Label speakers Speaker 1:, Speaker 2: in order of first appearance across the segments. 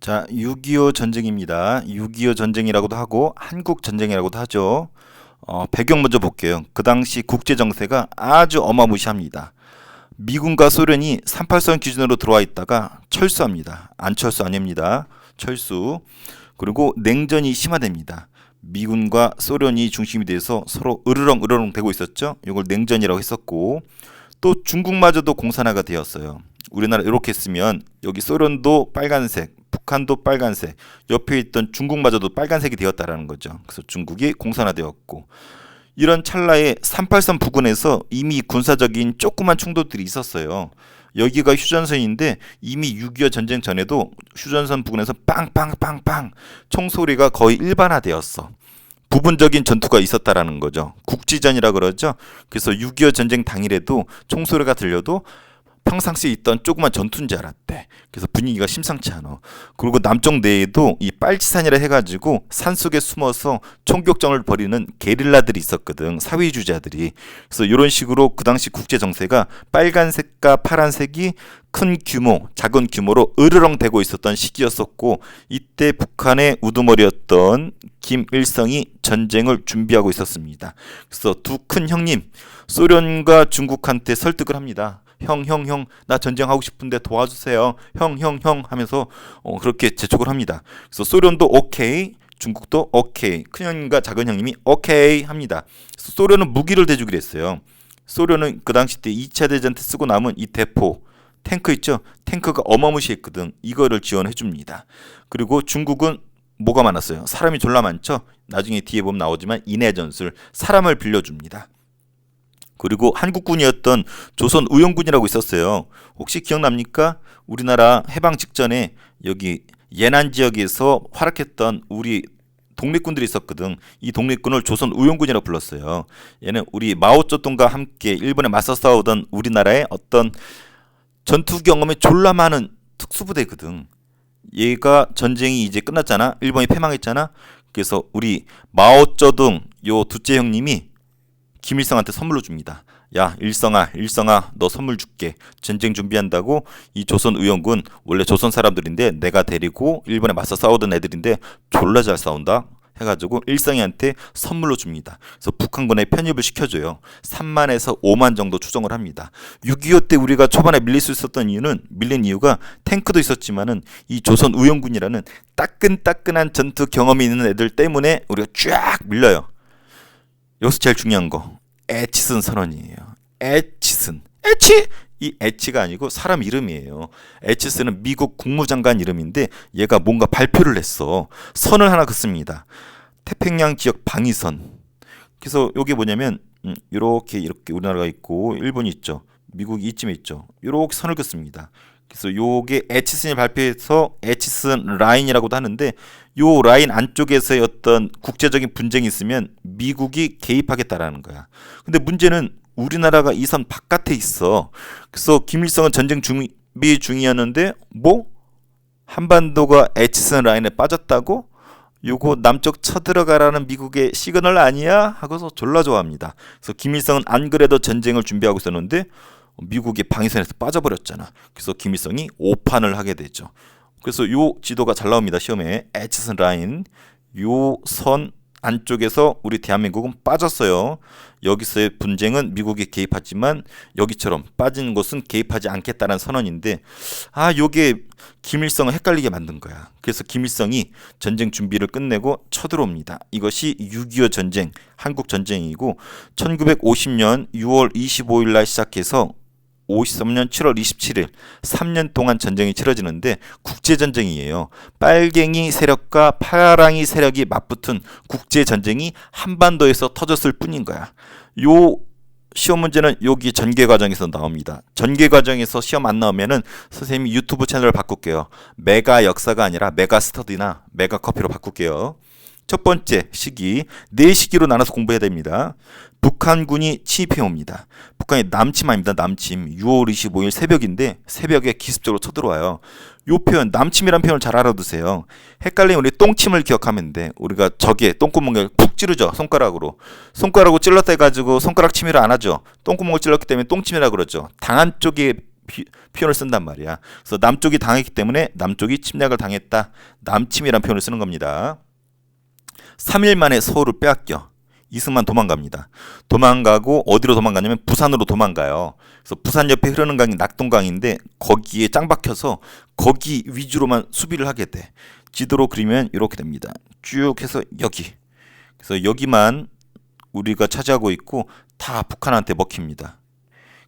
Speaker 1: 자, 6.25 전쟁입니다. 6.25 전쟁이라고도 하고 한국 전쟁이라고도 하죠. 배경 먼저 볼게요. 그 당시 국제 정세가 아주 어마무시합니다. 미군과 소련이 38선 기준으로 들어와 있다가 철수합니다. 안철수 아닙니다. 철수. 그리고 냉전이 심화됩니다. 미군과 소련이 중심이 돼서 서로 으르렁 되고 있었죠. 이걸 냉전이라고 했었고, 또 중국마저도 공산화가 되었어요. 우리나라 이렇게 했으면 여기 소련도 빨간색, 북한도 빨간색, 옆에 있던 중국마저도 빨간색이 되었다라는 거죠. 그래서 중국이 공산화되었고, 이런 찰나에 38선 부근에서 이미 군사적인 조그만 충돌들이 있었어요. 여기가 휴전선인데 이미 6.25 전쟁 전에도 휴전선 부근에서 빵빵빵빵 총소리가 거의 일반화되었어. 부분적인 전투가 있었다라는 거죠. 국지전이라 그러죠. 그래서 6.25 전쟁 당일에도 총소리가 들려도 평상시에 있던 조그만 전투인 줄 알았대. 그래서 분위기가 심상치 않아. 그리고 남쪽 내에도 이 빨치산이라 해가지고 산속에 숨어서 총격전을 벌이는 게릴라들이 있었거든. 사회주의자들이. 그래서 이런 식으로 그 당시 국제 정세가 빨간색과 파란색이 큰 규모, 작은 규모로 으르렁대고 있었던 시기였었고, 이때 북한의 우두머리였던 김일성이 전쟁을 준비하고 있었습니다. 그래서 두 큰 형님, 소련과 중국한테 설득을 합니다. 형, 나 전쟁하고 싶은데 도와주세요. 형 하면서 그렇게 재촉을 합니다. 그래서 소련도 오케이, 중국도 오케이, 큰 형님과 작은 형님이 오케이 합니다. 그래서 소련은 무기를 대주기로 했어요. 소련은 그 당시 때 2차 대전 때 쓰고 남은 이 대포, 탱크 있죠? 탱크가 어마무시했거든. 이거를 지원해 줍니다. 그리고 중국은 뭐가 많았어요? 사람이 졸라 많죠? 나중에 뒤에 보면 나오지만 인해전술, 사람을 빌려줍니다. 그리고 한국군이었던 조선우영군이라고 있었어요. 혹시 기억납니까? 우리나라 해방 직전에 여기 예난 지역에서 활약했던 우리 독립군들이 있었거든. 이 독립군을 조선우영군이라고 불렀어요. 얘는 우리 마오쩌둥과 함께 일본에 맞서 싸우던 우리나라의 어떤 전투 경험이 졸라 많은 특수부대거든. 얘가 전쟁이 이제 끝났잖아. 일본이 패망했잖아. 그래서 우리 마오쩌둥 요 둘째 형님이 김일성한테 선물로 줍니다. 야, 일성아, 너 선물 줄게. 전쟁 준비한다고. 이 조선의원군 원래 조선 사람들인데 내가 데리고 일본에 맞서 싸우던 애들인데 졸라 잘 싸운다 해가지고 일성이한테 선물로 줍니다. 그래서 북한군에 편입을 시켜줘요. 3만에서 5만 정도 추정을 합니다. 6.25 때 우리가 초반에 밀릴 수 있었던 밀린 이유가 탱크도 있었지만은 이 조선의원군이라는 따끈따끈한 전투 경험이 있는 애들 때문에 우리가 쫙 밀려요. 여기서 제일 중요한 거, 에치슨 선언이에요. 에치슨. 이 에치가 아니고 사람 이름이에요. 에치슨은 미국 국무장관 이름인데 얘가 뭔가 발표를 했어. 선을 하나 긋습니다. 태평양 지역 방위선. 그래서 이게 뭐냐면 이렇게 우리나라가 있고 일본이 있죠. 미국이 이쯤에 있죠. 이렇게 선을 긋습니다. 그래서 요게 에치슨이 발표해서 에치슨 라인이라고도 하는데, 요 라인 안쪽에서의 어떤 국제적인 분쟁이 있으면 미국이 개입하겠다라는 거야. 근데 문제는 우리나라가 이 선 바깥에 있어. 그래서 김일성은 전쟁 준비 중이었는데 뭐 한반도가 에치슨 라인에 빠졌다고? 요거 남쪽 쳐들어가라는 미국의 시그널 아니야? 하고서 졸라 좋아합니다. 그래서 김일성은 안 그래도 전쟁을 준비하고 있었는데 미국의 방위선에서 빠져버렸잖아. 그래서 김일성이 오판을 하게 되죠. 그래서 요 지도가 잘 나옵니다. 시험에 에치슨 라인, 요 선 안쪽에서 우리 대한민국은 빠졌어요. 여기서의 분쟁은 미국이 개입하지만 여기처럼 빠진 곳은 개입하지 않겠다는 선언인데, 요게 김일성을 헷갈리게 만든 거야. 그래서 김일성이 전쟁 준비를 끝내고 쳐들어옵니다. 이것이 6.25 전쟁, 한국 전쟁이고 1950년 6월 25일 날 시작해서 53년 7월 27일 3년 동안 전쟁이 치러지는데 국제전쟁이에요. 빨갱이 세력과 파랑이 세력이 맞붙은 국제전쟁이 한반도에서 터졌을 뿐인 거야. 요 시험 문제는 여기 전개 과정에서 나옵니다. 전개 과정에서 시험 안 나오면은 선생님이 유튜브 채널을 바꿀게요. 메가 역사가 아니라 메가 스터디나 메가 커피로 바꿀게요. 첫 번째 시기, 4시기로 나눠서 공부해야 됩니다. 북한군이 침입해 옵니다. 북한이 남침 아닙니다. 남침. 6월 25일 새벽인데 새벽에 기습적으로 쳐들어와요. 요 표현, 남침이란 표현을 잘 알아두세요. 헷갈리면 우리 똥침을 기억하면 돼. 우리가 적에 똥구멍을 푹 찌르죠. 손가락으로 찔렀다 해가지고 손가락 침이를 안 하죠. 똥구멍을 찔렀기 때문에 똥침이라 그러죠. 당한 쪽에 표현을 쓴단 말이야. 그래서 남쪽이 당했기 때문에 남쪽이 침략을 당했다. 남침이라는 표현을 쓰는 겁니다. 3일 만에 서울을 빼앗겨 이승만 도망갑니다. 도망가고 어디로 도망가냐면 부산으로 도망가요. 그래서 부산 옆에 흐르는 강이 낙동강인데 거기에 짱 박혀서 거기 위주로만 수비를 하게 돼. 지도로 그리면 이렇게 됩니다. 쭉 해서 여기. 그래서 여기만 우리가 차지하고 있고 다 북한한테 먹힙니다.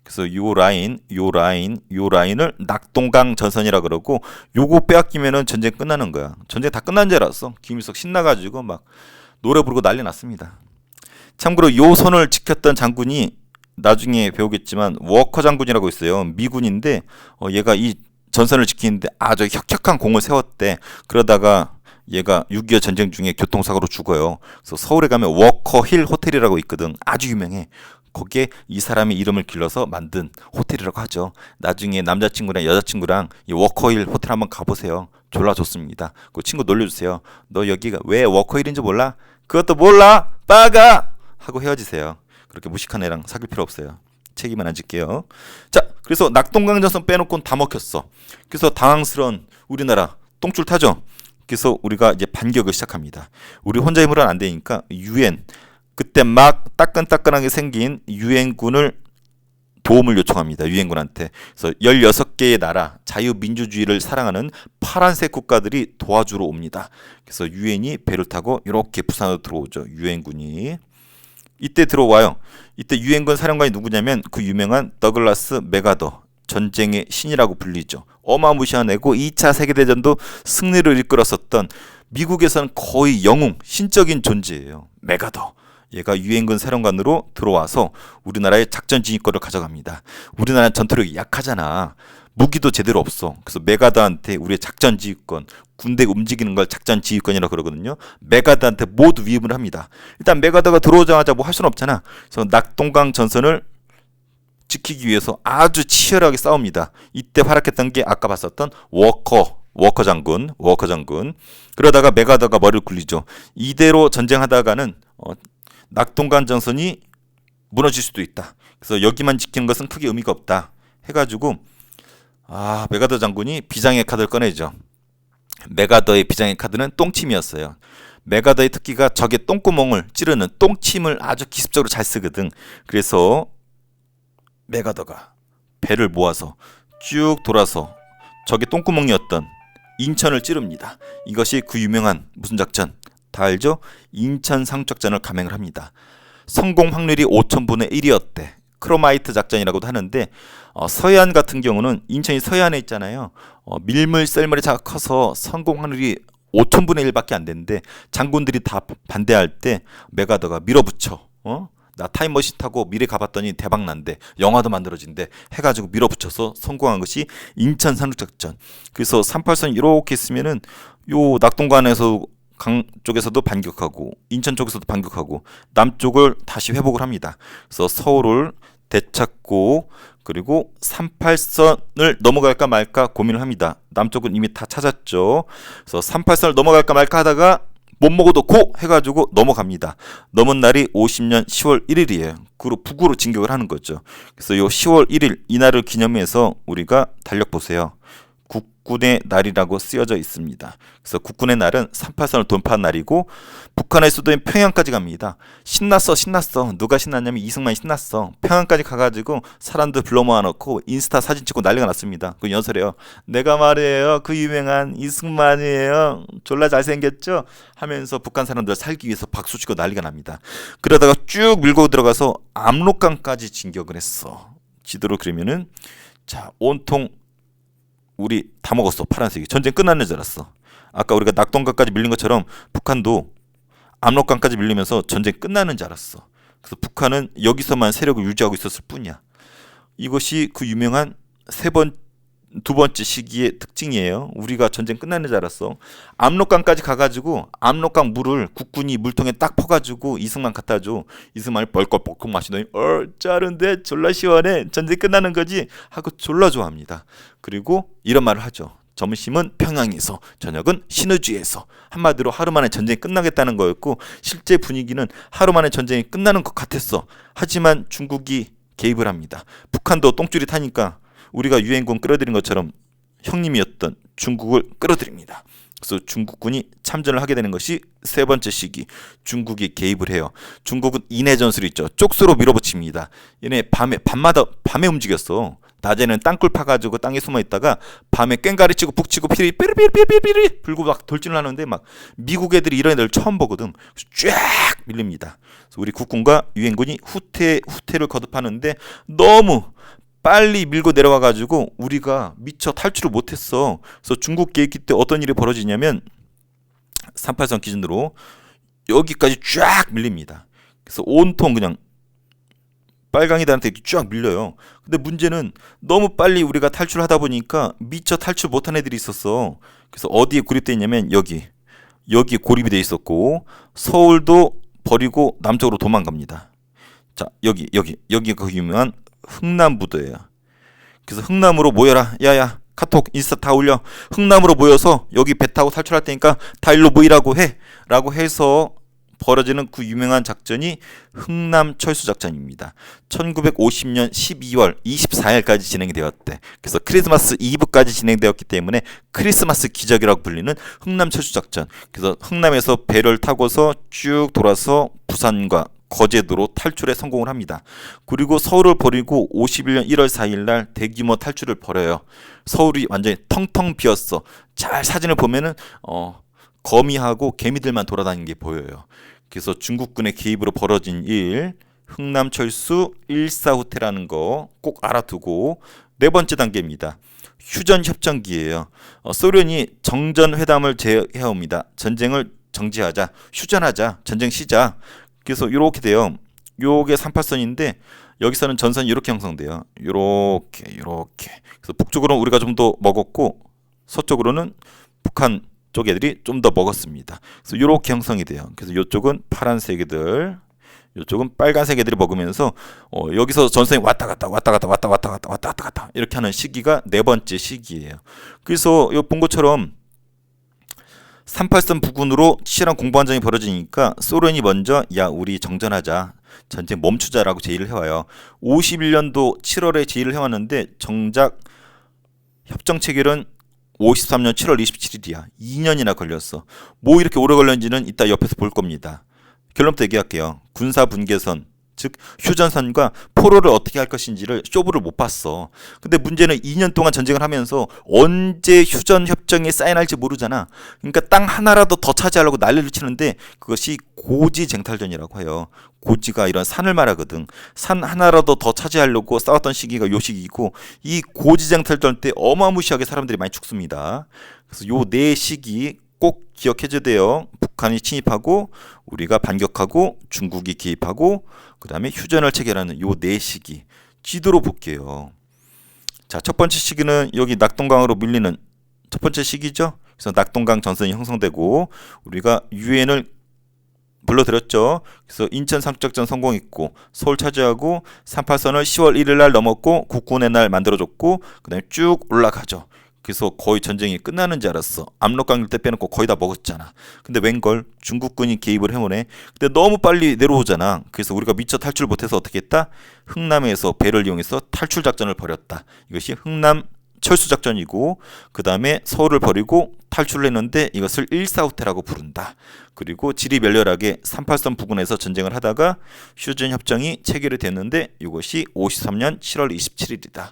Speaker 1: 그래서 요 라인을 낙동강 전선이라 그러고 요거 빼앗기면은 전쟁 끝나는 거야. 전쟁 다 끝난 줄 알았어. 김일성 신나가지고 막 노래 부르고 난리 났습니다. 참고로 요 선을 지켰던 장군이 나중에 배우겠지만 워커 장군이라고 있어요. 미군인데 얘가 이 전선을 지키는데 아주 혁혁한 공을 세웠대. 그러다가 얘가 6.25 전쟁 중에 교통사고로 죽어요. 그래서 서울에 가면 워커힐 호텔이라고 있거든. 아주 유명해. 거기에 이 사람의 이름을 길러서 만든 호텔이라고 하죠. 나중에 남자친구랑 여자친구랑 이 워커힐 호텔 한번 가보세요. 졸라 좋습니다. 그 친구 놀려주세요. 너 여기가 왜 워커힐인지 몰라? 그것도 몰라? 빠가! 하고 헤어지세요. 그렇게 무식한 애랑 사귈 필요 없어요. 책임은 안 질게요. 자, 그래서 낙동강 전선 빼놓고는 다 먹혔어. 그래서 당황스러운 우리나라 똥줄 타죠. 그래서 우리가 이제 반격을 시작합니다. 우리 혼자 힘으로는 안 되니까 유엔, 그때 막 따끈따끈하게 생긴 유엔군을 도움을 요청합니다. 유엔군한테. 그래서 16개의 나라 자유민주주의를 사랑하는 파란색 국가들이 도와주러 옵니다. 그래서 유엔이 배를 타고 이렇게 부산으로 들어오죠. 유엔군이. 이때 들어와요. 이때 유엔군 사령관이 누구냐면 그 유명한 더글라스 맥아더, 전쟁의 신이라고 불리죠. 어마무시한 애고 2차 세계대전도 승리를 이끌었었던 미국에서는 거의 영웅, 신적인 존재예요. 맥아더. 얘가 유엔군 사령관으로 들어와서 우리나라의 작전 지휘권을 가져갑니다. 우리나라는 전투력이 약하잖아. 무기도 제대로 없어. 그래서 메가더한테 우리의 작전 지휘권, 군대 움직이는 걸 작전 지휘권이라고 그러거든요. 메가더한테 모두 위임을 합니다. 일단 메가더가 들어오자마자 뭐 할 수는 없잖아. 그래서 낙동강 전선을 지키기 위해서 아주 치열하게 싸웁니다. 이때 활약했던 게 아까 봤었던 워커 장군. 그러다가 메가더가 머리를 굴리죠. 이대로 전쟁하다가는 낙동강 전선이 무너질 수도 있다. 그래서 여기만 지키는 것은 크게 의미가 없다. 해가지고 메가더 장군이 비장의 카드를 꺼내죠. 메가더의 비장의 카드는 똥침이었어요. 메가더의 특기가 적의 똥구멍을 찌르는 똥침을 아주 기습적으로 잘 쓰거든. 그래서 메가더가 배를 모아서 쭉 돌아서 적의 똥구멍이었던 인천을 찌릅니다. 이것이 그 유명한 무슨 작전? 다 알죠? 인천 상륙작전을 감행을 합니다. 성공 확률이 5,000분의 1이었대. 크로마이트 작전이라고도 하는데 서해안 같은 경우는 인천이 서해안에 있잖아요. 밀물 썰물이 커서 성공 확률이 5,000분의 1밖에 안 되는데 장군들이 다 반대할 때 메가더가 밀어붙여. 나 타임머신 타고 미래 가봤더니 대박 난대. 영화도 만들어진대. 해가지고 밀어붙여서 성공한 것이 인천 상륙작전. 그래서 38선 이렇게 있으면은 요 낙동강에서 강 쪽에서도 반격하고 인천 쪽에서도 반격하고 남쪽을 다시 회복을 합니다. 그래서 서울을 되찾고 그리고 38선을 넘어갈까 말까 고민을 합니다. 남쪽은 이미 다 찾았죠. 그래서 38선을 넘어갈까 말까 하다가 못 먹어도 고 해가지고 넘어갑니다. 넘은 날이 50년 10월 1일이에요. 그리고 북으로 진격을 하는 거죠. 그래서 요 10월 1일 이날을 기념해서 우리가 달력 보세요. 국군의 날이라고 쓰여져 있습니다. 그래서 국군의 날은 38선을 돌파한 날이고 북한의 수도인 평양까지 갑니다. 신났어. 누가 신났냐면 이승만이 신났어. 평양까지 가가지고 사람들 불러 모아놓고 인스타 사진 찍고 난리가 났습니다. 그 연설해요. 내가 말이에요. 그 유명한 이승만이에요. 졸라 잘생겼죠? 하면서 북한 사람들 살기 위해서 박수치고 난리가 납니다. 그러다가 쭉 밀고 들어가서 압록강까지 진격을 했어. 지도로 그리면은 자 온통 우리 다 먹었어. 파란색이. 전쟁 끝났는 줄 알았어. 아까 우리가 낙동강까지 밀린 것처럼 북한도 압록강까지 밀리면서 전쟁 끝나는 줄 알았어. 그래서 북한은 여기서만 세력을 유지하고 있었을 뿐이야. 이것이 그 유명한 두 번째 시기의 특징이에요. 우리가 전쟁 끝나는 줄 알았어. 압록강까지 가가지고 압록강 물을 국군이 물통에 딱 퍼가지고 이승만 갖다 줘. 이승만이 벌컥벌컥 마시더니 짜른데 졸라 시원해. 전쟁 끝나는 거지 하고 졸라 좋아합니다. 그리고 이런 말을 하죠. 점심은 평양에서, 저녁은 신의주에서. 한마디로 하루 만에 전쟁이 끝나겠다는 거였고 실제 분위기는 하루 만에 전쟁이 끝나는 것 같았어. 하지만 중국이 개입을 합니다. 북한도 똥줄이 타니까 우리가 유엔군 끌어들인 것처럼 형님이었던 중국을 끌어들입니다. 그래서 중국군이 참전을 하게 되는 것이 세 번째 시기. 중국이 개입을 해요. 중국은 인해 전술이 있죠. 쪽수로 밀어붙입니다. 얘네 밤에 움직였어. 낮에는 땅굴 파가지고 땅에 숨어 있다가 밤에 꽹가리 치고 북치고 피리 삐리삐리삐리삐리 불고 막 돌진을 하는데 막 미국 애들이 이런 애들 처음 보거든. 쫙 밀립니다. 그래서 우리 국군과 유엔군이 후퇴를 거듭하는데 너무 빨리 밀고 내려와가지고 우리가 미처 탈출을 못했어. 그래서 중국 개입기 때 어떤 일이 벌어지냐면 38선 기준으로 여기까지 쫙 밀립니다. 그래서 온통 그냥 빨강이들한테 쫙 밀려요. 근데 문제는 너무 빨리 우리가 탈출하다 보니까 미처 탈출 못한 애들이 있었어. 그래서 어디에 고립돼 있냐면 여기에 고립이 돼 있었고 서울도 버리고 남쪽으로 도망갑니다. 자, 여기가 그 유명한 흥남부도예요. 그래서 흥남으로 모여라. 야야 카톡 인스타 다 올려. 흥남으로 모여서 여기 배 타고 탈출할 테니까 다 일로 모이라고 해. 라고 해서 벌어지는 그 유명한 작전이 흥남 철수 작전입니다. 1950년 12월 24일까지 진행이 되었대. 그래서 크리스마스 이브까지 진행되었기 때문에 크리스마스 기적이라고 불리는 흥남 철수 작전. 그래서 흥남에서 배를 타고서 쭉 돌아서 부산과 거제도로 탈출에 성공을 합니다. 그리고 서울을 버리고 51년 1월 4일 날 대규모 탈출을 벌여요. 서울이 완전히 텅텅 비었어. 잘 사진을 보면은 거미하고 개미들만 돌아다니는 게 보여요. 그래서 중국군의 개입으로 벌어진 일, 흥남철수 1사후퇴라는 거 꼭 알아두고 네 번째 단계입니다. 휴전협정기예요. 소련이 정전회담을 제해옵니다. 전쟁을 정지하자, 휴전하자, 전쟁 시작. 그래서 이렇게 돼요. 요게 38선인데 여기서는 전선이 이렇게 형성돼요. 이렇게. 그래서 북쪽으로는 우리가 좀 더 먹었고 서쪽으로는 북한 쪽 애들이 좀 더 먹었습니다. 그래서 이렇게 형성이 돼요. 그래서 이쪽은 파란색 애들, 이쪽은 빨간색 애들이 먹으면서 여기서 전선이 왔다 갔다 이렇게 하는 시기가 네 번째 시기예요. 그래서 이 본 것처럼 38선 부근으로 치열한 공방전이 벌어지니까 소련이 먼저 야 우리 정전하자, 전쟁 멈추자라고 제의를 해와요. 51년도 7월에 제의를 해왔는데 정작 협정 체결은 53년 7월 27일이야. 2년이나 걸렸어. 뭐 이렇게 오래 걸렸는지는 이따 옆에서 볼 겁니다. 결론부터 얘기할게요. 군사 분계선, 즉 휴전선과 포로를 어떻게 할 것인지를 쇼부를 못 봤어. 근데 문제는 2년 동안 전쟁을 하면서 언제 휴전 협정에 사인할지 모르잖아. 그러니까 땅 하나라도 더 차지하려고 난리를 치는데 그것이 고지쟁탈전이라고 해요. 고지가 이런 산을 말하거든. 산 하나라도 더 차지하려고 싸웠던 시기가 요 시기이고 이 고지쟁탈전 때 어마무시하게 사람들이 많이 죽습니다. 그래서 요 네 시기 꼭 기억해줘야 돼요. 북한이 침입하고 우리가 반격하고 중국이 개입하고 그 다음에 휴전을 체결하는 요 네 시기 지도로 볼게요. 자, 첫 번째 시기는 여기 낙동강으로 밀리는 첫 번째 시기죠. 그래서 낙동강 전선이 형성되고 우리가 유엔을 불러들였죠. 그래서 인천 상륙작전 성공했고 서울 차지하고 38선을 10월 1일 날 넘었고 국군의 날 만들어줬고 그 다음에 쭉 올라가죠. 그래서 거의 전쟁이 끝나는 줄 알았어. 압록강일 때 빼놓고 거의 다 먹었잖아. 근데 웬걸 중국군이 개입을 해오네. 근데 너무 빨리 내려오잖아. 그래서 우리가 미처 탈출 못해서 어떻게 했다? 흥남에서 배를 이용해서 탈출 작전을 벌였다. 이것이 흥남 철수작전이고 그 다음에 서울을 버리고 탈출을 했는데 이것을 1사후퇴라고 부른다. 그리고 질이 멸렬하게 38선 부근에서 전쟁을 하다가 휴전협정이 체결이 됐는데 이것이 53년 7월 27일이다.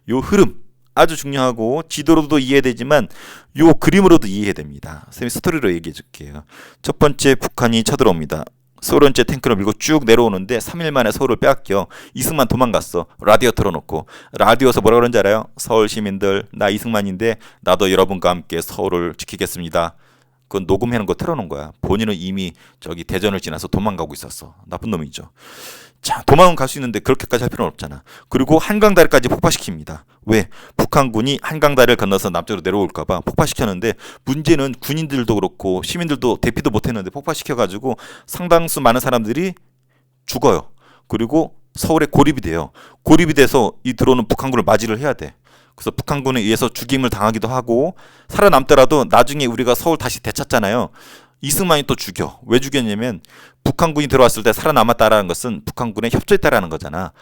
Speaker 1: 요 흐름 아주 중요하고 지도로도 이해되지만 요 그림으로도 이해해야 됩니다. 선생님이 스토리로 얘기해 줄게요. 첫 번째 북한이 쳐들어옵니다. 소련제 탱크를 밀고 쭉 내려오는데 3일 만에 서울을 빼앗겨. 이승만 도망갔어. 라디오 틀어놓고. 라디오에서 뭐라 그런지 알아요? 서울 시민들 나 이승만인데 나도 여러분과 함께 서울을 지키겠습니다. 그건 녹음해놓은 거 틀어놓은 거야. 본인은 이미 저기 대전을 지나서 도망가고 있었어. 나쁜 놈이죠. 자, 도망은 갈 수 있는데 그렇게까지 할 필요는 없잖아. 그리고 한강다리까지 폭파시킵니다. 왜? 북한군이 한강다리를 건너서 남쪽으로 내려올까봐 폭파시켰는데 문제는 군인들도 그렇고 시민들도 대피도 못했는데 폭파시켜가지고 상당수 많은 사람들이 죽어요. 그리고 서울에 고립이 돼요. 고립이 돼서 이 들어오는 북한군을 맞이를 해야 돼. 그래서 북한군에 의해서 죽임을 당하기도 하고 살아남더라도 나중에 우리가 서울 다시 되찾잖아요. 이승만이 또 죽여. 왜 죽였냐면 북한군이 들어왔을 때 살아남았다라는 것은 북한군에 협조했다라는 거잖아.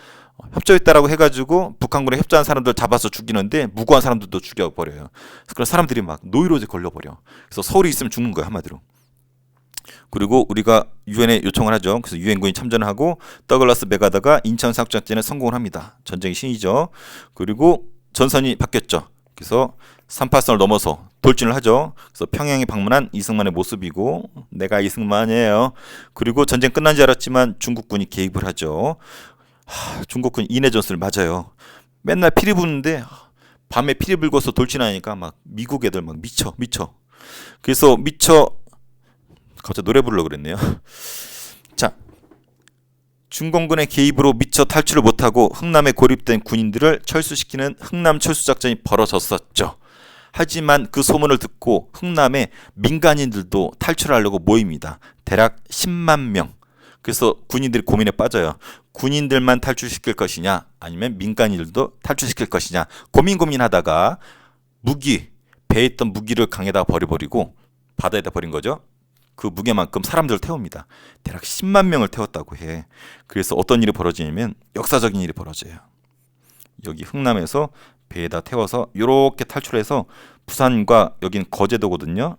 Speaker 1: 협조했다라고 해가지고 북한군에 협조한 사람들 잡아서 죽이는데 무고한 사람들도 죽여버려요. 그런 사람들이 막 노이로제 걸려버려. 그래서 서울에 있으면 죽는 거야, 한마디로. 그리고 우리가 유엔에 요청을 하죠. 그래서 유엔군이 참전을 하고 더글라스 맥아더가 인천 사격작전에 성공을 합니다. 전쟁의 신이죠. 그리고 전선이 바뀌었죠. 그래서 38선을 넘어서 돌진을 하죠. 그래서 평양에 방문한 이승만의 모습이고, 내가 이승만이에요. 그리고 전쟁 끝난 줄 알았지만 중국군이 개입을 하죠. 중국군 인해 전술 맞아요. 맨날 피리 부는데 밤에 피리 불고서 돌진하니까 막 미국 애들 막 미쳐. 그래서 갑자기 노래 부르려고 그랬네요. 자, 중공군의 개입으로 미처 탈출을 못하고 흥남에 고립된 군인들을 철수시키는 흥남 철수작전이 벌어졌었죠. 하지만 그 소문을 듣고 흥남에 민간인들도 탈출하려고 모입니다. 대략 10만 명. 그래서 군인들이 고민에 빠져요. 군인들만 탈출시킬 것이냐, 아니면 민간인들도 탈출시킬 것이냐 고민하다가 배에 있던 무기를 강에다 버려버리고 바다에다 버린 거죠. 그 무게만큼 사람들을 태웁니다. 대략 10만 명을 태웠다고 해. 그래서 어떤 일이 벌어지냐면 역사적인 일이 벌어져요. 여기 흥남에서 배에다 태워서 이렇게 탈출해서 부산과, 여긴 거제도거든요.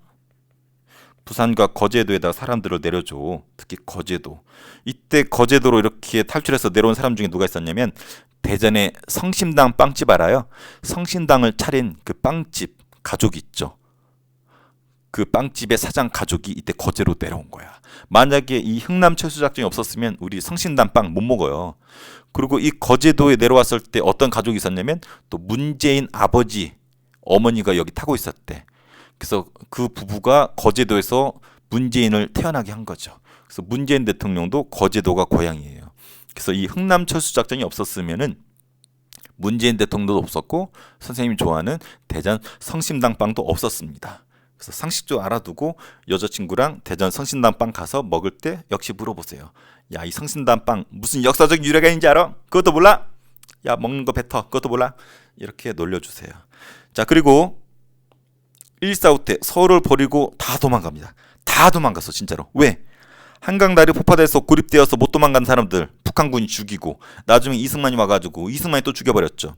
Speaker 1: 부산과 거제도에다 사람들을 내려줘. 특히 거제도. 이때 거제도로 이렇게 탈출해서 내려온 사람 중에 누가 있었냐면, 대전에 성심당 빵집 알아요? 성심당을 차린 그 빵집 가족이 있죠. 그 빵집의 사장 가족이 이때 거제로 내려온 거야. 만약에 이 흥남 철수작전이 없었으면 우리 성신당 빵 못 먹어요. 그리고 이 거제도에 내려왔을 때 어떤 가족이 있었냐면, 또 문재인 아버지, 어머니가 여기 타고 있었대. 그래서 그 부부가 거제도에서 문재인을 태어나게 한 거죠. 그래서 문재인 대통령도 거제도가 고향이에요. 그래서 이 흥남 철수작전이 없었으면은 문재인 대통령도 없었고, 선생님이 좋아하는 대전 성심당 빵도 없었습니다. 그래서 상식도 알아두고 여자친구랑 대전 성신당 빵 가서 먹을 때 역시 물어보세요. 야, 이 성신당 빵 무슨 역사적 유래가 있는지 알아? 그것도 몰라? 야, 먹는 거 뱉어. 그것도 몰라? 이렇게 놀려주세요. 자, 그리고 1.4.5 때 서울을 버리고 다 도망갑니다. 다 도망갔어, 진짜로. 왜? 한강다리 폭파돼서 고립되어서 못 도망간 사람들 북한군이 죽이고, 나중에 이승만이 와가지고 이승만이 또 죽여버렸죠.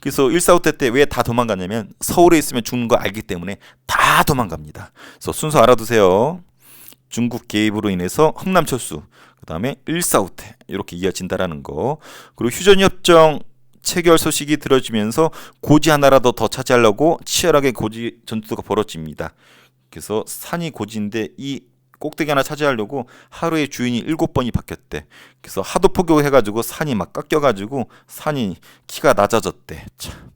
Speaker 1: 그래서 1.4.5 때 왜 다 도망갔냐면 서울에 있으면 죽는 거 알기 때문에 다 도망갑니다. 그래서 순서 알아두세요. 중국 개입으로 인해서 흥남 철수, 그 다음에 1.4.5 때 이렇게 이어진다라는 거. 그리고 휴전협정 체결 소식이 들어지면서 고지 하나라도 더 차지하려고 치열하게 고지 전투가 벌어집니다. 그래서 산이 고지인데 이 꼭대기 하나 차지하려고 하루에 주인이 7번이 바뀌었대. 그래서 하도 포교해가지고 산이 막 깎여가지고 산이 키가 낮아졌대. 참.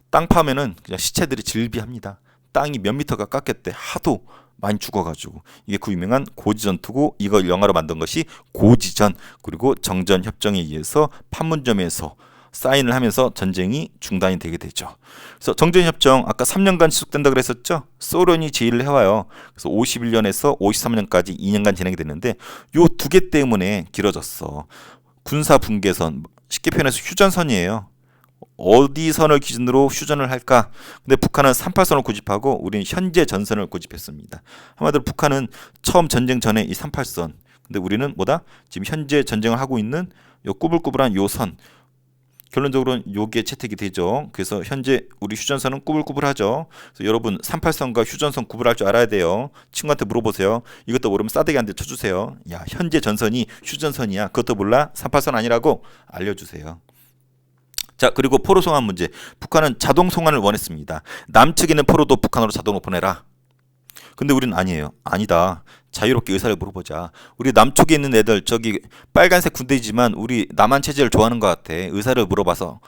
Speaker 1: 땅 파면은 그냥 시체들이 질비합니다. 땅이 몇 미터가 깎였대. 하도 많이 죽어가지고. 이게 그 유명한 고지전투고, 이걸 영화로 만든 것이 고지전. 그리고 정전협정에 의해서 판문점에서 사인을 하면서 전쟁이 중단이 되게 되죠. 그래서 정전협정 아까 3년간 지속된다 그랬었죠. 소련이 제의를 해와요. 그래서 51년에서 53년까지 2년간 진행이 됐는데 요 두 개 때문에 길어졌어. 군사 분계선, 쉽게 표현해서 휴전선이에요. 어디 선을 기준으로 휴전을 할까? 근데 북한은 38선을 고집하고 우리는 현재 전선을 고집했습니다. 한마디로 북한은 처음 전쟁 전에 이 38선, 근데 우리는 뭐다? 지금 현재 전쟁을 하고 있는 요 꾸불꾸불한 요 선. 결론적으로는 요게 채택이 되죠. 그래서 현재 우리 휴전선은 꾸불꾸불하죠. 그래서 여러분 38선과 휴전선 구분할 줄 알아야 돼요. 친구한테 물어보세요. 이것도 모르면 싸대기한테 쳐주세요. 야, 현재 전선이 휴전선이야. 그것도 몰라? 38선 아니라고 알려주세요. 자, 그리고 포로 송환 문제. 북한은 자동 송환을 원했습니다. 남측에 있는 포로도 북한으로 자동으로 보내라. 근데 우리는 아니에요. 아니다. 자유롭게 의사를 물어보자. 우리 남쪽에 있는 애들, 저기 빨간색 군대이지만 우리 남한 체제를 좋아하는 것 같아. 의사를 물어봐서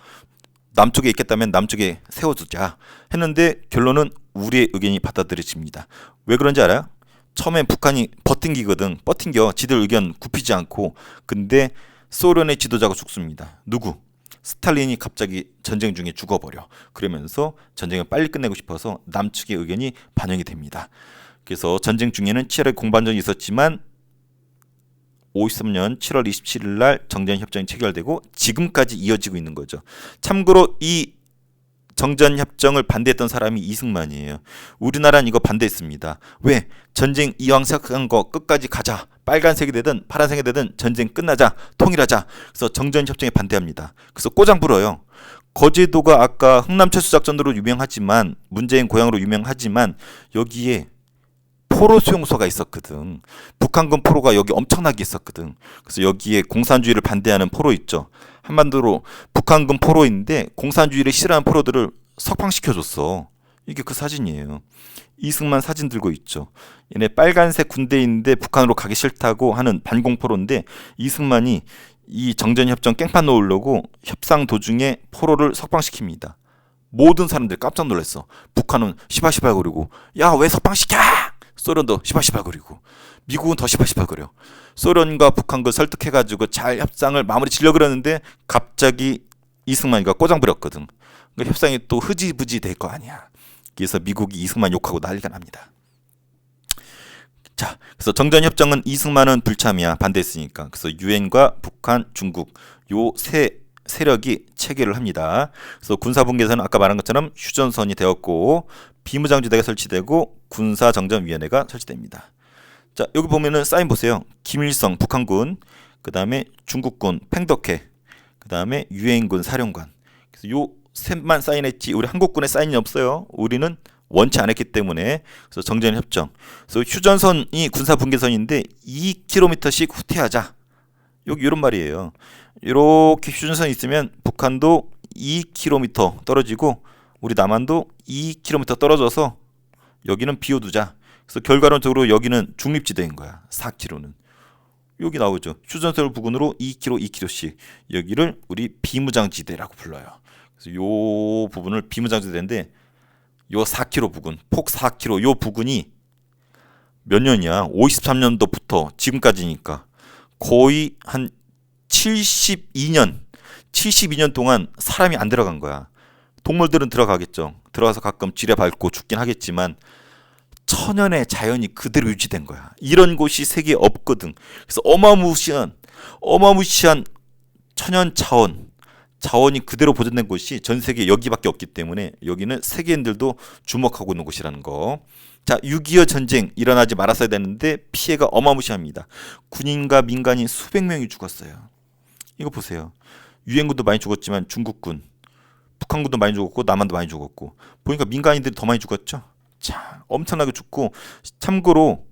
Speaker 1: 남쪽에 있겠다면 남쪽에 세워두자 했는데, 결론은 우리의 의견이 받아들여집니다. 왜 그런지 알아요? 처음엔 북한이 버팅겨. 지들 의견 굽히지 않고. 근데 소련의 지도자가 죽습니다. 누구? 스탈린이 갑자기 전쟁 중에 죽어버려. 그러면서 전쟁을 빨리 끝내고 싶어서 남측의 의견이 반영이 됩니다. 그래서 전쟁 중에는 치열하게 공방전이 있었지만 53년 7월 27일 날 정전협정이 체결되고 지금까지 이어지고 있는 거죠. 참고로 이 정전협정을 반대했던 사람이 이승만이에요. 우리나라는 이거 반대했습니다. 왜? 전쟁 이왕 시작한 거 끝까지 가자. 빨간색이 되든 파란색이 되든 전쟁 끝나자, 통일하자. 그래서 정전협정에 반대합니다. 그래서 꼬장 부려요. 거제도가 아까 흥남철수작전으로 유명하지만 문재인 고향으로 유명하지만 여기에 포로 수용소가 있었거든. 북한군 포로가 여기 엄청나게 있었거든. 그래서 여기에 공산주의를 반대하는 포로 있죠. 한반도로 북한군 포로인데 공산주의를 싫어하는 포로들을 석방시켜줬어. 이게 그 사진이에요. 이승만 사진 들고 있죠. 얘네 빨간색 군대인데 북한으로 가기 싫다고 하는 반공포로인데 이승만이 이 정전협정 깽판 놓으려고 협상 도중에 포로를 석방시킵니다. 모든 사람들 깜짝 놀랐어. 북한은 시발시발거리고 야 왜 석방시켜? 소련도 시발시발거리고 미국은 더 시발시발거려. 소련과 북한을 설득해가지고 잘 협상을 마무리 지려고 그러는데 갑자기 이승만이가 꼬장 부렸거든. 그러니까 협상이 또 흐지부지 될 거 아니야. 그래서 미국이 이승만 욕하고 난리가 납니다. 자, 그래서 정전협정은 이승만은 불참이야. 반대했으니까. 그래서 유엔과 북한, 중국 요 세 세력이 체결을 합니다. 그래서 군사분계선은 아까 말한 것처럼 휴전선이 되었고 비무장지대가 설치되고 군사정전위원회가 설치됩니다. 자, 여기 보면은 사인 보세요. 김일성 북한군, 그 다음에 중국군 팽덕회, 그 다음에 유엔군 사령관. 그래서 요 셋만 사인했지 우리 한국군에 사인이 없어요. 우리는 원치 않았기 때문에. 그래서 정전협정. 그래서 휴전선이 군사분계선인데 2km씩 후퇴하자. 여기 이런 말이에요. 이렇게 휴전선이 있으면 북한도 2km 떨어지고 우리 남한도 2km 떨어져서 여기는 비워두자. 그래서 결과론적으로 여기는 중립지대인 거야. 4km는. 여기 나오죠. 휴전선 부근으로 2km, 2km씩. 여기를 우리 비무장지대라고 불러요. 그래서 요 부분을 비무장지대인데 요 4km 부근, 폭 4km 요 부근이 몇 년이야? 53년도부터 지금까지니까 거의 한 72년 동안 사람이 안 들어간 거야. 동물들은 들어가겠죠. 들어가서 가끔 지뢰 밟고 죽긴 하겠지만 천연의 자연이 그대로 유지된 거야. 이런 곳이 세계에 없거든. 그래서 어마무시한 천연 자원이 그대로 보존된 곳이 전 세계에 여기밖에 없기 때문에 여기는 세계인들도 주목하고 있는 곳이라는 거. 자, 6.25 전쟁 일어나지 말았어야 되는데 피해가 어마무시합니다. 군인과 민간인 수백 명이 죽었어요. 이거 보세요. 유엔군도 많이 죽었지만 중국군, 북한군도 많이 죽었고 남한도 많이 죽었고 보니까 민간인들이 더 많이 죽었죠. 자, 엄청나게 죽고 참고로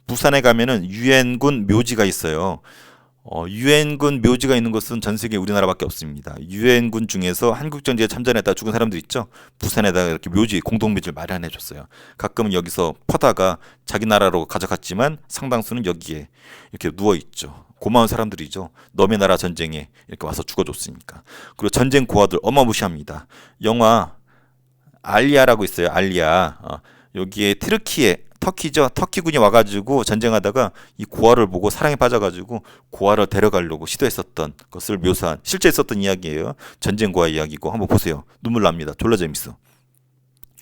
Speaker 1: 부산에 가면은 유엔군 묘지가 있어요. 유엔군 묘지가 있는 곳은 전 세계 우리나라밖에 없습니다. 유엔군 중에서 한국전쟁에 참전했다 죽은 사람들 있죠. 부산에다가 이렇게 묘지, 공동묘지를 마련해 줬어요. 가끔은 여기서 퍼다가 자기 나라로 가져갔지만 상당수는 여기에 이렇게 누워 있죠. 고마운 사람들이죠. 너의 나라 전쟁에 이렇게 와서 죽어줬으니까. 그리고 전쟁 고아들 어마무시합니다. 영화 알리아라고 있어요. 알리아. 여기에 터키죠. 터키군이 와가지고 전쟁하다가 이 고아를 보고 사랑에 빠져가지고 고아를 데려가려고 시도했었던 것을 묘사한 실제 있었던 이야기예요. 전쟁 고아 이야기고 한번 보세요. 눈물 납니다. 졸라 재밌어.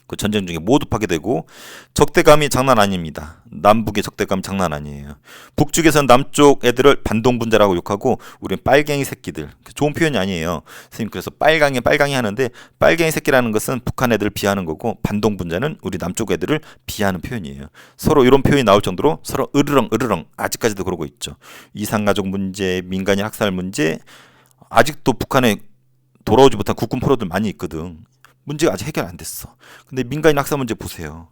Speaker 1: 그 전쟁 중에 모두 파괴되고 적대감이 장난 아닙니다. 남북의 적대감 장난 아니에요. 북쪽에서는 남쪽 애들을 반동분자라고 욕하고 우리는 빨갱이 새끼들. 좋은 표현이 아니에요. 선생님 그래서 빨강이 하는데 빨갱이 새끼라는 것은 북한 애들을 비하하는 거고 반동분자는 우리 남쪽 애들을 비하하는 표현이에요. 서로 이런 표현이 나올 정도로 서로 으르렁 아직까지도 그러고 있죠. 이산가족 문제, 민간인 학살 문제 아직도 북한에 돌아오지 못한 국군 포로들 많이 있거든. 문제가 아직 해결 안 됐어. 근데 민간인 학살 문제 보세요.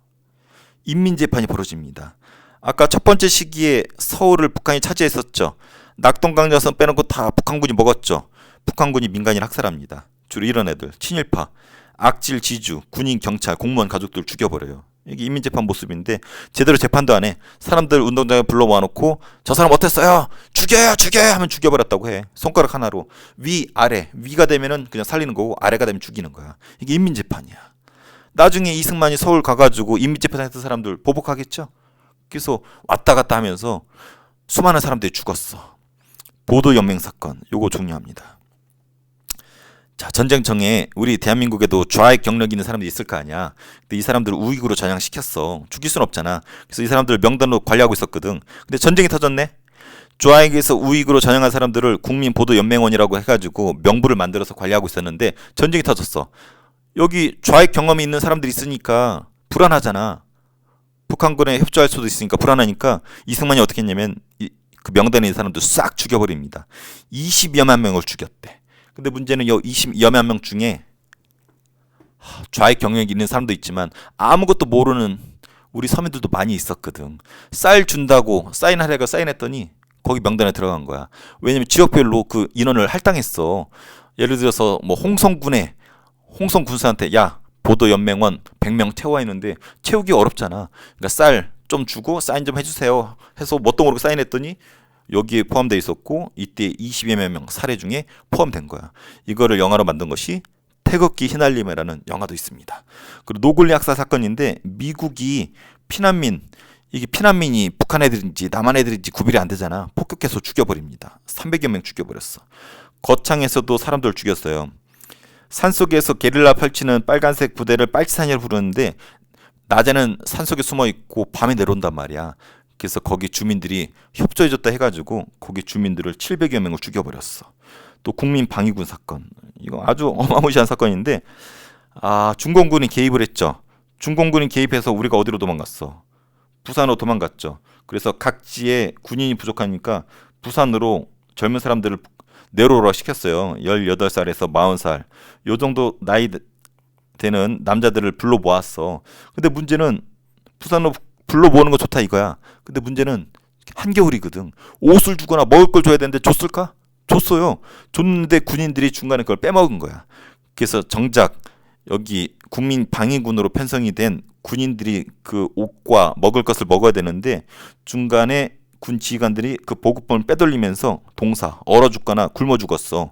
Speaker 1: 인민재판이 벌어집니다. 아까 첫 번째 시기에 서울을 북한이 차지했었죠. 낙동강정선 빼놓고 다 북한군이 먹었죠. 북한군이 민간인 학살합니다. 주로 이런 애들, 친일파, 악질 지주, 군인, 경찰, 공무원 가족들 죽여버려요. 이게 인민재판 모습인데 제대로 재판도 안 해. 사람들 운동장에 불러 모아놓고 저 사람 어땠어요? 죽여요 하면 죽여버렸다고 해. 손가락 하나로 위 아래, 위가 되면은 그냥 살리는 거고 아래가 되면 죽이는 거야. 이게 인민재판이야. 나중에 이승만이 서울 가가지고 인민재판 했던 사람들 보복하겠죠. 그래서 왔다 갔다 하면서 수많은 사람들이 죽었어. 보도연맹 사건 요거 중요합니다. 자, 전쟁청에 우리 대한민국에도 좌익 경력 있는 사람들이 있을 거 아니야. 근데 이 사람들을 우익으로 전향시켰어. 죽일 순 없잖아. 그래서 이 사람들을 명단으로 관리하고 있었거든. 근데 전쟁이 터졌네. 좌익에서 우익으로 전향한 사람들을 국민보도연맹원이라고 해가지고 명부를 만들어서 관리하고 있었는데 전쟁이 터졌어. 여기 좌익 경험이 있는 사람들이 있으니까 불안하잖아. 북한군에 협조할 수도 있으니까 불안하니까 이승만이 어떻게 했냐면 그 명단에 있는 사람들 싹 죽여버립니다. 20여만 명을 죽였대. 근데 문제는 이 20여만 명 중에 좌익 경력이 있는 사람도 있지만 아무것도 모르는 우리 서민들도 많이 있었거든. 쌀 준다고 사인하려고 사인했더니 거기 명단에 들어간 거야. 왜냐면 지역별로 그 인원을 할당했어. 예를 들어서 뭐 홍성 군수한테 야 보도연맹원 100명 채워 있는데 채우기 어렵잖아. 그러니까 쌀 좀 주고 사인 좀 해주세요 해서 뭣도 모르고 사인했더니 여기에 포함되어 있었고 이때 20여 명 사례 중에 포함된 거야. 이거를 영화로 만든 것이 태극기 휘날림이라는 영화도 있습니다. 그리고 노골리 학살 사건인데 미국이 이게 피난민이 북한 애들인지 남한 애들인지 구별이 안 되잖아. 폭격해서 죽여버립니다. 300여 명 죽여버렸어. 거창에서도 사람들 죽였어요. 산속에서 게릴라 펼치는 빨간색 부대를 빨치산이라고 부르는데 낮에는 산속에 숨어 있고 밤에 내려온단 말이야. 그래서 거기 주민들이 협조해줬다 해가지고 거기 주민들을 700여 명을 죽여버렸어. 또 국민방위군 사건. 이거 아주 어마무시한 사건인데 중공군이 개입을 했죠. 중공군이 개입해서 우리가 어디로 도망갔어? 부산으로 도망갔죠. 그래서 각지에 군인이 부족하니까 부산으로 젊은 사람들을 내로라 시켰어요. 18살에서 40살 요 정도 나이 되는 남자들을 불러 모았어. 근데 문제는 부산으로 불러 모으는 거 좋다 이거야. 근데 문제는 한겨울이거든. 옷을 주거나 먹을 걸 줘야 되는데 줬을까? 줬어요. 줬는데 군인들이 중간에 그걸 빼먹은 거야. 그래서 정작 여기 국민방위군으로 편성이 된 군인들이 그 옷과 먹을 것을 먹어야 되는데 중간에 군 지휘관들이 그 보급품을 빼돌리면서 얼어 죽거나 굶어 죽었어.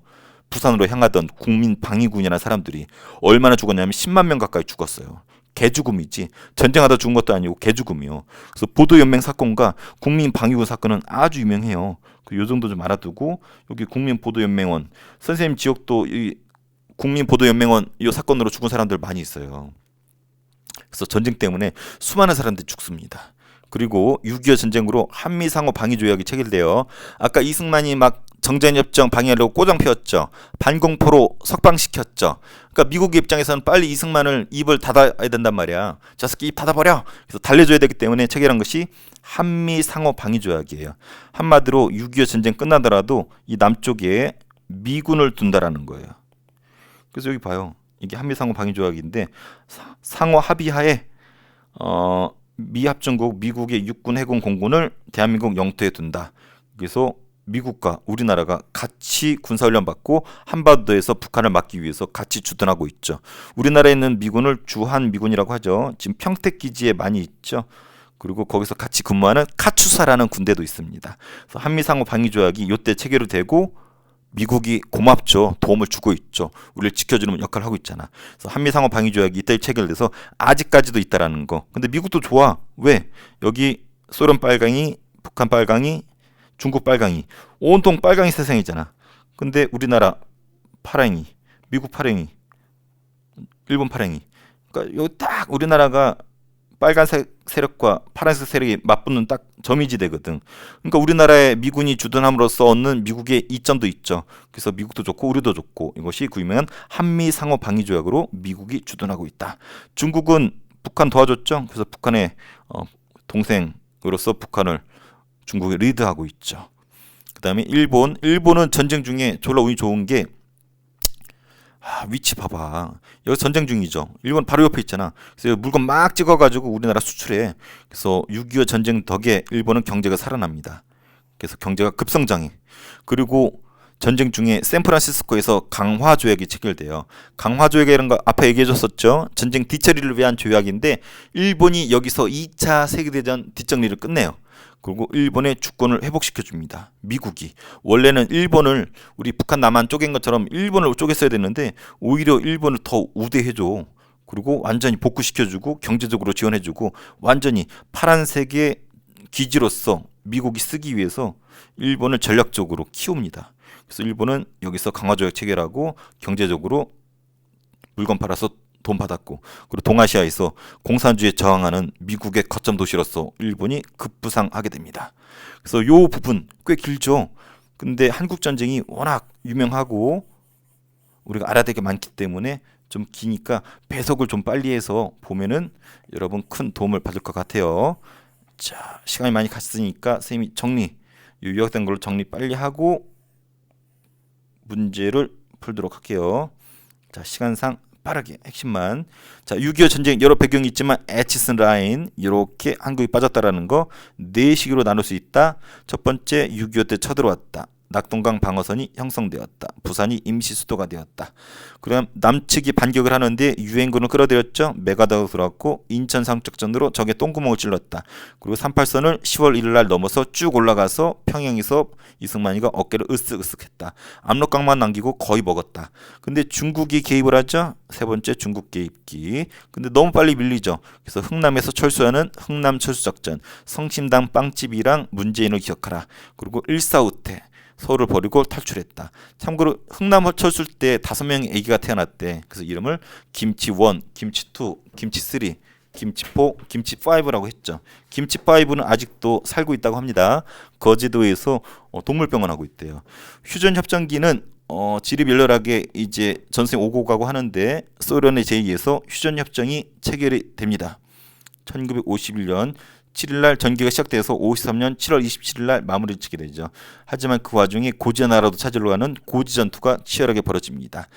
Speaker 1: 부산으로 향하던 국민방위군이라는 사람들이 얼마나 죽었냐면 10만 명 가까이 죽었어요. 개죽음이지. 전쟁하다 죽은 것도 아니고 개죽음이요. 그래서 보도연맹 사건과 국민방위군 사건은 아주 유명해요. 요 정도 좀 알아두고 여기 국민보도연맹원 선생님 지역도 이 국민보도연맹원 이 사건으로 죽은 사람들 많이 있어요. 그래서 전쟁 때문에 수많은 사람들이 죽습니다. 그리고 6.25 전쟁으로 한미상호 방위조약이 체결돼요. 아까 이승만이 막 정전협정 방해하려고 꼬장 피웠죠. 반공포로 석방시켰죠. 그러니까 미국의 입장에서는 빨리 이승만을 입을 닫아야 된단 말이야. 저 새끼 입 닫아버려. 그래서 달래줘야 되기 때문에 체결한 것이 한미상호 방위조약이에요. 한마디로 6.25 전쟁 끝나더라도 이 남쪽에 미군을 둔다라는 거예요. 그래서 여기 봐요. 이게 한미상호 방위조약인데 상호 합의하에 미합중국 미국의 육군 해군 공군을 대한민국 영토에 둔다. 그래서 미국과 우리나라가 같이 군사훈련 받고 한반도에서 북한을 막기 위해서 같이 주둔하고 있죠. 우리나라에 있는 미군을 주한미군이라고 하죠. 지금 평택기지에 많이 있죠. 그리고 거기서 같이 근무하는 카투사라는 군대도 있습니다. 그래서 한미상호 방위조약이 이때 체결이 되고 미국이 고맙죠. 도움을 주고 있죠. 우리를 지켜주는 역할을 하고 있잖아. 그래서 한미상호 방위조약이 이때 체결돼서 아직까지도 있다라는 거. 근데 미국도 좋아. 왜? 여기 소련 빨강이, 북한 빨강이, 중국 빨강이, 온통 빨강이 세상이잖아. 근데 우리나라 파랑이, 미국 파랑이, 일본 파랑이. 그러니까 여기 딱 우리나라가 빨간색 세력과 파란색 세력이 맞붙는 딱 점이지대거든. 그러니까 우리나라에 미군이 주둔함으로써 얻는 미국의 이점도 있죠. 그래서 미국도 좋고 우리도 좋고 이것이 구유명한 한미상호 방위조약으로 미국이 주둔하고 있다. 중국은 북한 도와줬죠. 그래서 북한의 동생으로서 북한을 중국이 리드하고 있죠. 그 다음에 일본은 전쟁 중에 졸라 운이 좋은 게 위치 봐봐. 여기 전쟁 중이죠. 일본 바로 옆에 있잖아. 그래서 물건 막 찍어가지고 우리나라 수출해. 그래서 6.25 전쟁 덕에 일본은 경제가 살아납니다. 그래서 경제가 급성장해. 그리고 전쟁 중에 샌프란시스코에서 강화조약이 체결돼요. 강화조약이라는 거 앞에 얘기해줬었죠. 전쟁 뒤처리를 위한 조약인데 일본이 여기서 2차 세계대전 뒷정리를 끝내요. 그리고 일본의 주권을 회복시켜줍니다. 미국이. 원래는 일본을 우리 북한 남한 쪼갠 것처럼 일본을 쪼갰어야 되는데 오히려 일본을 더 우대해줘. 그리고 완전히 복구시켜주고 경제적으로 지원해주고 완전히 파란색의 기지로서 미국이 쓰기 위해서 일본을 전략적으로 키웁니다. 그래서 일본은 여기서 강화조약 체결하고 경제적으로 물건 팔아서 돈 받았고, 그리고 동아시아에서 공산주의에 저항하는 미국의 거점 도시로서 일본이 급부상하게 됩니다. 그래서 요 부분 꽤 길죠. 근데 한국 전쟁이 워낙 유명하고 우리가 알아야 될 게 많기 때문에 좀 기니까 배속을 좀 빨리 해서 보면은 여러분 큰 도움을 받을 것 같아요. 자, 시간이 많이 갔으니까 선생님이 정리, 요약된 걸로 정리 빨리 하고 문제를 풀도록 할게요. 자, 시간상 빠르게 핵심만. 자, 6.25 전쟁 여러 배경이 있지만 에치슨 라인 이렇게 한국이 빠졌다라는 거 네 식으로 나눌 수 있다. 첫 번째, 6.25 때 쳐들어왔다. 낙동강 방어선이 형성되었다. 부산이 임시 수도가 되었다. 그다음 남측이 반격을 하는데 유엔군을 끌어들였죠. 메가다가 들어왔고 인천 상륙작전으로 적의 똥구멍을 찔렀다. 그리고 38선을 10월 1일 날 넘어서 쭉 올라가서 평양에서 이승만이가 어깨를 으쓱으쓱했다. 압록강만 남기고 거의 먹었다. 근데 중국이 개입을 하죠. 세 번째, 중국 개입기. 근데 너무 빨리 밀리죠. 그래서 흥남에서 철수하는 흥남 철수작전, 성심당 빵집이랑 문재인을 기억하라. 그리고 일사후퇴, 서울을 버리고 탈출했다. 참고로 흥남 철수 때 5명의 아기가 태어났대. 그래서 이름을 김치 1, 김치 2, 김치 3, 김치 4, 김치 5라고 했죠. 김치 5는 아직도 살고 있다고 합니다. 거제도에서 동물병원 하고 있대요. 휴전 협정기는 지리멸렬하게 이제 전생 오고 가고 하는데 소련의 제의에서 휴전 협정이 체결이 됩니다. 1951년 7일날 전기가 시작돼서 53년 7월 27일날 마무리를 치게 되죠. 하지만 그 와중에 고지의 나라도 찾으러 가는 고지 전투가 치열하게 벌어집니다.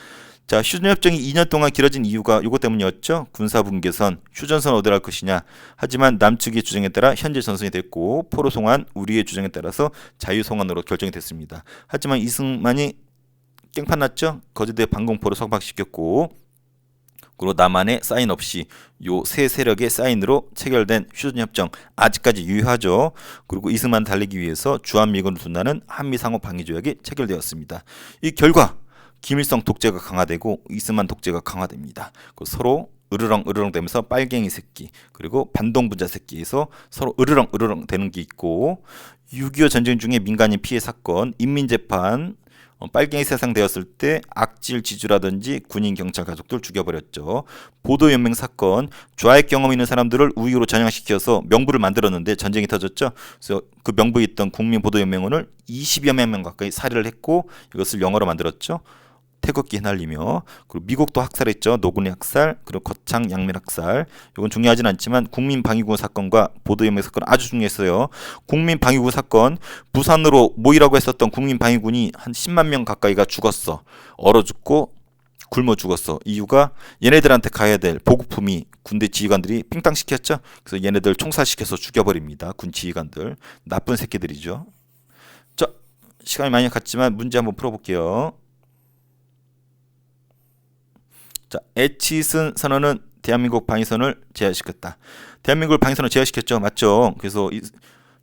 Speaker 1: 자, 휴전협정이 2년 동안 길어진 이유가 이것 때문이었죠. 군사분계선, 휴전선 어디로 할 것이냐. 하지만 남측의 주장에 따라 현재 전선이 됐고 포로송환, 우리의 주장에 따라서 자유송환으로 결정이 됐습니다. 하지만 이승만이 깽판 났죠. 거제도에 방공포로 석방시켰고 그리고 남한의 사인 없이 요 세 세력의 사인으로 체결된 휴전협정 아직까지 유효하죠. 그리고 이승만 달리기 위해서 주한미군을 둔다는 한미상호 방위조약이 체결되었습니다. 이 결과 김일성 독재가 강화되고 이승만 독재가 강화됩니다. 서로 으르렁 되면서 빨갱이 새끼 그리고 반동분자 새끼에서 서로 으르렁 되는 게 있고 6.25 전쟁 중에 민간인 피해 사건, 인민재판 빨갱이 세상 되었을 때 악질 지주라든지 군인 경찰 가족들 죽여버렸죠. 보도연맹 사건, 좌익 경험 있는 사람들을 우유로 전향시켜서 명부를 만들었는데 전쟁이 터졌죠. 그래서 그 명부에 있던 국민보도연맹원을 20여 명 가까이 살해를 했고 이것을 영어로 만들었죠. 태극기 휘날리며. 그리고 미국도 학살했죠. 노근의 학살, 그리고 거창 양면 학살. 이건 중요하진 않지만 국민방위군 사건과 보도연맹 사건 아주 중요했어요. 국민방위군 사건, 부산으로 모이라고 했었던 국민방위군이 한 10만 명 가까이가 죽었어. 얼어 죽고 굶어 죽었어. 이유가 얘네들한테 가야 될 보급품이 군대 지휘관들이 핑탕시켰죠. 그래서 얘네들 총살시켜서 죽여버립니다. 군 지휘관들. 나쁜 새끼들이죠. 자, 시간이 많이 갔지만 문제 한번 풀어볼게요. 자, 에치슨 선언은 대한민국 방위선을 제외시켰다. 대한민국을 방위선을 제외시켰죠. 맞죠? 그래서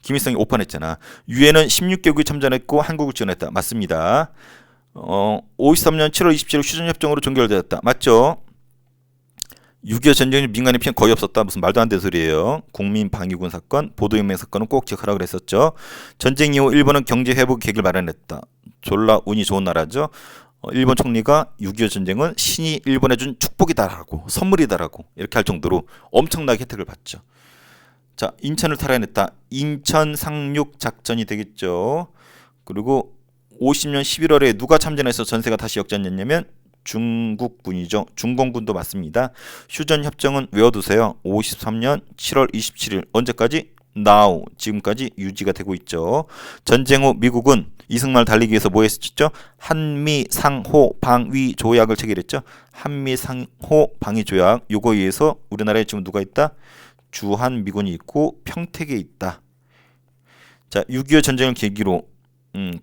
Speaker 1: 김일성이 오판했잖아. 유엔은 16개국이 참전했고 한국을 지원했다. 맞습니다. 53년 7월 27일 휴전협정으로 종결되었다. 맞죠? 6.25 전쟁 중 민간인 피해는 거의 없었다. 무슨 말도 안 되는 소리예요. 국민방위군 사건, 보도연맹 사건은 꼭 기억하라고 그랬었죠. 전쟁 이후 일본은 경제회복 계획을 마련했다. 졸라 운이 좋은 나라죠. 일본 총리가 6.25 전쟁은 신이 일본에 준 축복이다라고 선물이다라고 이렇게 할 정도로 엄청나게 혜택을 받죠. 자, 인천을 탈환했다. 인천 상륙 작전이 되겠죠. 그리고 50년 11월에 누가 참전해서 전세가 다시 역전됐냐면 중국군이죠. 중공군도 맞습니다. 휴전 협정은 외워두세요. 53년 7월 27일 언제까지? now 지금까지 유지가 되고 있죠. 전쟁 후 미국은 이승만을 달리기 위해서 뭐 했었죠? 한미 상호 방위 조약을 체결했죠. 한미 상호 방위 조약 요거에 의해서 우리나라에 지금 누가 있다? 주한 미군이 있고 평택에 있다. 자, 6.25 전쟁을 계기로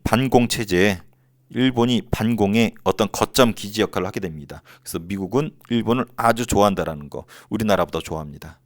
Speaker 1: 반공 체제 일본이 반공의 어떤 거점 기지 역할을 하게 됩니다. 그래서 미국은 일본을 아주 좋아한다라는 거 우리나라보다 좋아합니다.